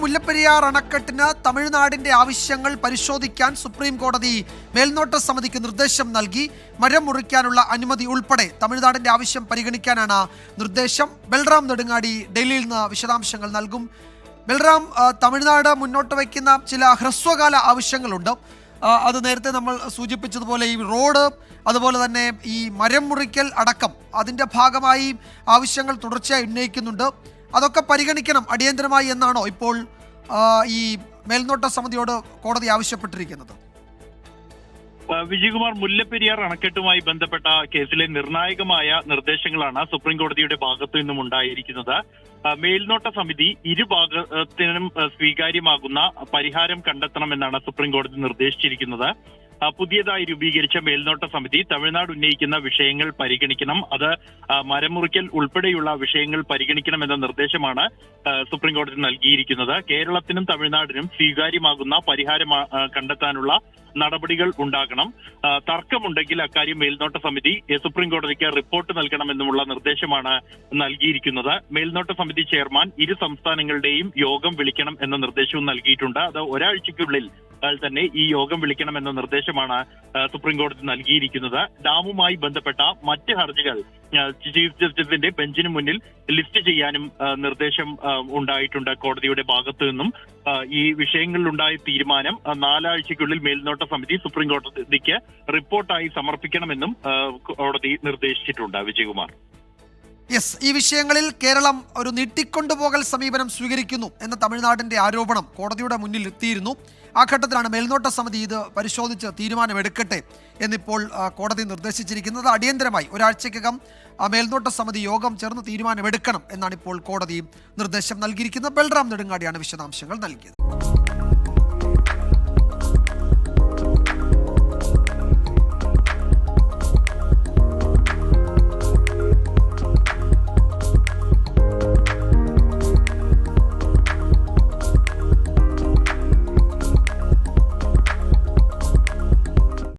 മുല്ലപ്പെരിയാർ അണക്കെട്ടിന് തമിഴ്നാടിന്റെ ആവശ്യങ്ങൾ പരിശോധിക്കാൻ സുപ്രീം കോടതി മേൽനോട്ട സമിതിക്ക് നിർദ്ദേശം നൽകി. മരം മുറിക്കാനുള്ള അനുമതി ഉൾപ്പെടെ തമിഴ്നാടിന്റെ ആവശ്യം പരിഗണിക്കാനാണ് നിർദ്ദേശം. ബൽറാം നെടുങ്ങാടി ഡൽഹിയിൽ നിന്ന് വിശദാംശങ്ങൾ നൽകും. ബൽറാം, തമിഴ്നാട് മുന്നോട്ട് വയ്ക്കുന്ന ചില ഹ്രസ്വകാല ആവശ്യങ്ങളുണ്ട്. അത് നേരത്തെ നമ്മൾ സൂചിപ്പിച്ചതുപോലെ ഈ റോഡ്, അതുപോലെ തന്നെ ഈ മരം മുറിക്കൽ അടക്കം അതിൻ്റെ ഭാഗമായി ആവശ്യങ്ങൾ തുടർച്ചയായി ഉന്നയിക്കുന്നുണ്ട്. അതൊക്കെ പരിഗണിക്കണം അടിയന്തരമായി എന്നാണോ ഇപ്പോൾ ഈ മേൽനോട്ട സമിതിയോട് കോടതി ആവശ്യപ്പെട്ടിരിക്കുന്നത്? വിജയകുമാർ, മുല്ലപ്പെരിയാർ അണക്കെട്ടുമായി ബന്ധപ്പെട്ട കേസിലെ നിർണായകമായ നിർദ്ദേശങ്ങളാണ് സുപ്രീം കോടതിയുടെ ഭാഗത്തു നിന്നും ഉണ്ടായിരിക്കുന്നത്. മേൽനോട്ട സമിതി ഇരുഭാഗത്തിനും സ്വീകാര്യമാകുന്ന പരിഹാരം കണ്ടെത്തണമെന്നാണ് സുപ്രീം കോടതി നിർദ്ദേശിച്ചിരിക്കുന്നത്. പുതിയതായി രൂപീകരിച്ച മേൽനോട്ട സമിതി തമിഴ്നാട് ഉന്നയിക്കുന്ന വിഷയങ്ങൾ പരിഗണിക്കണം, അത് മരമുറിക്കൽ ഉൾപ്പെടെയുള്ള വിഷയങ്ങൾ പരിഗണിക്കണമെന്ന നിർദ്ദേശമാണ് സുപ്രീം കോടതി നൽകിയിരിക്കുന്നത്. കേരളത്തിനും തമിഴ്നാടിനും സ്വീകാര്യമാകുന്ന പരിഹാരം കണ്ടെത്താനുള്ള നടപടികൾ ഉണ്ടാകണം. തർക്കമുണ്ടെങ്കിൽ അക്കാര്യം മേൽനോട്ട സമിതി സുപ്രീം കോടതിക്ക് റിപ്പോർട്ട് നൽകണമെന്നുമുള്ള നിർദ്ദേശമാണ് നൽകിയിരിക്കുന്നത്. മേൽനോട്ട സമിതി ചെയർമാൻ ഇരു സംസ്ഥാനങ്ങളുടെയും യോഗം വിളിക്കണം എന്ന നിർദ്ദേശവും നൽകിയിട്ടുണ്ട്. അത് ഒരാഴ്ചയ്ക്കുള്ളിൽ തന്നെ ഈ യോഗം വിളിക്കണമെന്ന നിർദ്ദേശമാണ് സുപ്രീം കോടതി നൽകിയിരിക്കുന്നത്. ഡാമുമായി ബന്ധപ്പെട്ട മറ്റ് ഹർജികൾ ചീഫ് ജസ്റ്റിസിന്റെ ബെഞ്ചിന് മുന്നിൽ ലിസ്റ്റ് ചെയ്യാനും നിർദ്ദേശം ഉണ്ടായിട്ടുണ്ട് കോടതിയുടെ ഭാഗത്തു നിന്നും. ഈ വിഷയങ്ങളിലുണ്ടായ തീരുമാനം 4 ആഴ്ചയ്ക്കുള്ളിൽ മേൽനോട്ട സമിതി സുപ്രീം കോടതിക്ക് റിപ്പോർട്ടായി സമർപ്പിക്കണമെന്നും കോടതി നിർദ്ദേശിച്ചിട്ടുണ്ട്. വിജയകുമാർ, യെസ്, ഈ വിഷയങ്ങളിൽ കേരളം ഒരു നീട്ടിക്കൊണ്ടുപോകൽ സമീപനം സ്വീകരിക്കുന്നു എന്ന തമിഴ്നാടിന്റെ ആരോപണം കോടതിയുടെ മുന്നിൽ എത്തിയിരുന്നു. ആ ഘട്ടത്തിലാണ് മേൽനോട്ട സമിതി ഇത് പരിശോധിച്ച് തീരുമാനമെടുക്കട്ടെ എന്നിപ്പോൾ കോടതി നിർദ്ദേശിച്ചിരിക്കുന്നത്. അടിയന്തരമായി ഒരാഴ്ചയ്ക്കകം മേൽനോട്ട സമിതി യോഗം ചേർന്ന് തീരുമാനമെടുക്കണം എന്നാണ് ഇപ്പോൾ കോടതി നിർദ്ദേശം നൽകിയിരിക്കുന്നത്. ബൽറാം നെടുങ്ങാടിയാണ് വിശദാംശങ്ങൾ നൽകിയത്.